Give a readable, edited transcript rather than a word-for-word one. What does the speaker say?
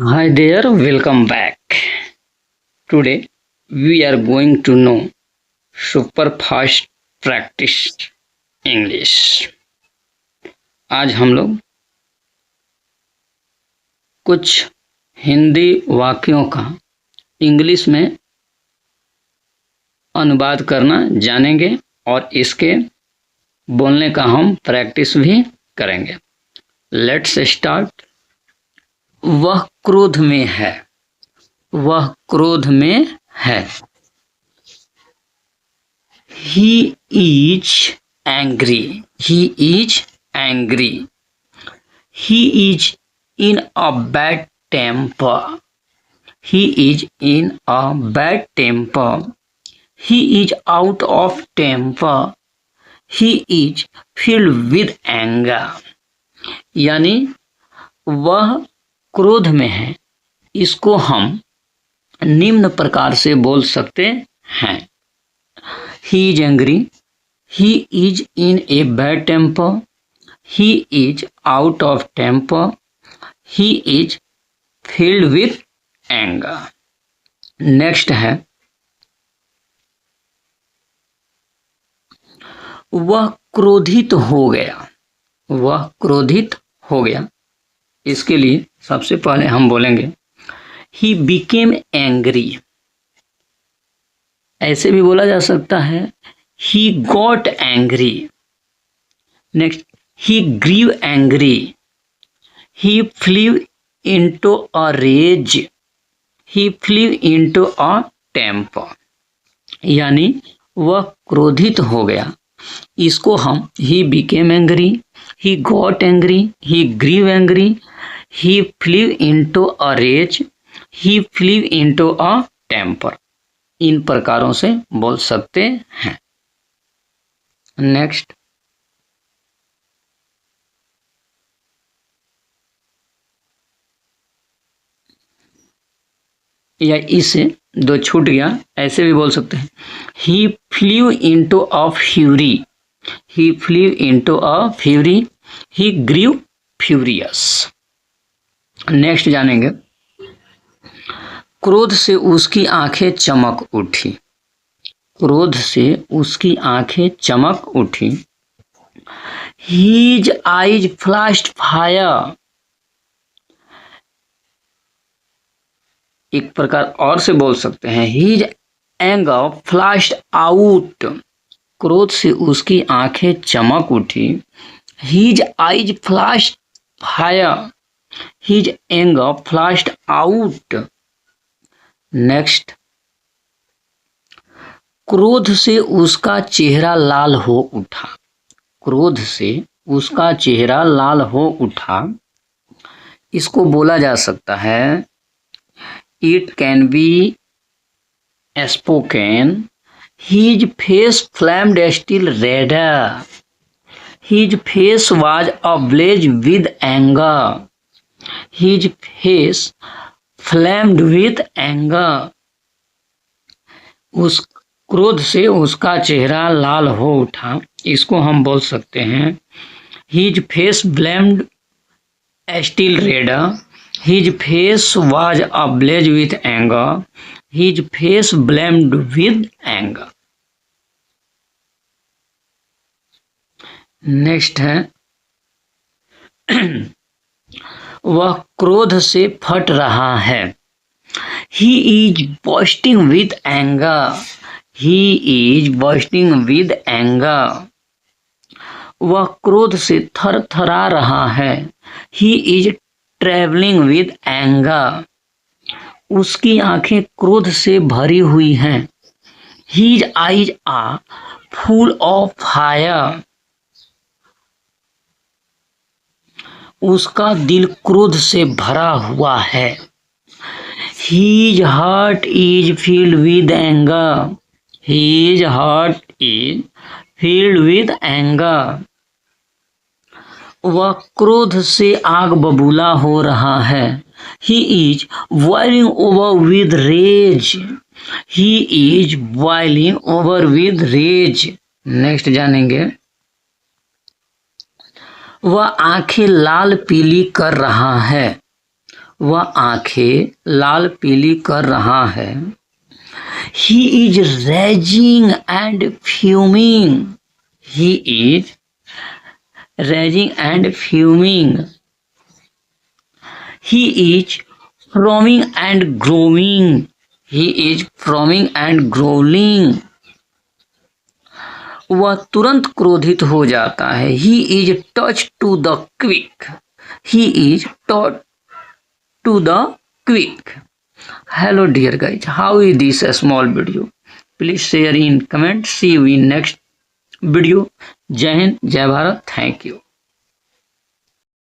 Hi there, welcome back. Today we are going to know super fast practice English. आज हम लोग कुछ हिंदी वाक्यों का इंग्लिश में अनुवाद करना जानेंगे और इसके बोलने का हम प्रैक्टिस भी करेंगे. Let's start. वह क्रोध में है. वह क्रोध में है. He is angry. He is angry. He is in a bad temper. He is in a bad temper. He is out of temper. He is filled with anger. यानी वह क्रोध में है. इसको हम निम्न प्रकार से बोल सकते हैं. He is angry. He is in a bad temper. He is out of temper. He is filled with anger. Next है वह क्रोधित हो गया. वह क्रोधित हो गया. इसके लिए सबसे पहले हम बोलेंगे He became angry. ऐसे भी बोला जा सकता है He got angry. Next, he grew angry. He flew into a rage. He flew into a temper. यानी वह क्रोधित हो गया. इसको हम He became angry, He got angry, He grew angry, He flew into a rage, He flew into a temper. इन प्रकारों से बोल सकते हैं. नेक्स्ट, या इससे दो छूट गया, ऐसे भी बोल सकते हैं He flew into a fury. He flew into a fury. He grew furious. Next जानेंगे क्रोध से उसकी आंखें चमक उठी. क्रोध से उसकी आंखें चमक उठी. His eyes flashed fire. एक प्रकार और से बोल सकते हैं His anger flashed out. क्रोध से उसकी आंखें चमक उठी. His eyes flashed fire. His anger flashed out. Next, क्रोध से उसका चेहरा लाल हो उठा. क्रोध से उसका चेहरा लाल हो उठा. इसको बोला जा सकता है it can be spoken His face flamed still redder. His face was ablaze with anger. His face flamed with anger. उस क्रोध से उसका चेहरा लाल हो उठा. इसको हम बोल सकते हैं His face flamed still redder. His face was ablaze with anger. His face flamed with anger. Next है वह क्रोध से फट रहा है. He is bursting with anger. He is bursting with anger. वह क्रोध से थर थरा रहा है. He is trembling with anger. उसकी आंखें क्रोध से भरी हुई हैं. His eyes are full of fire. उसका दिल क्रोध से भरा हुआ है. His heart is filled with anger. His heart is filled with anger. वह क्रोध से आग बबूला हो रहा है. He is boiling over with rage. He is boiling over with rage. Next जानेंगे वह आंखें लाल पीली कर रहा है. वह आंखें लाल पीली कर रहा है। He is raging and fuming. He is raging and fuming. He is foaming and growling. He is foaming and growling. वह तुरंत क्रोधित हो जाता है। He is touched to the quick. He is touched to the quick. Hello dear guys, how is this a small video? Please share in comment. See you in next video. जय हिंद, जय Bharat, thank you.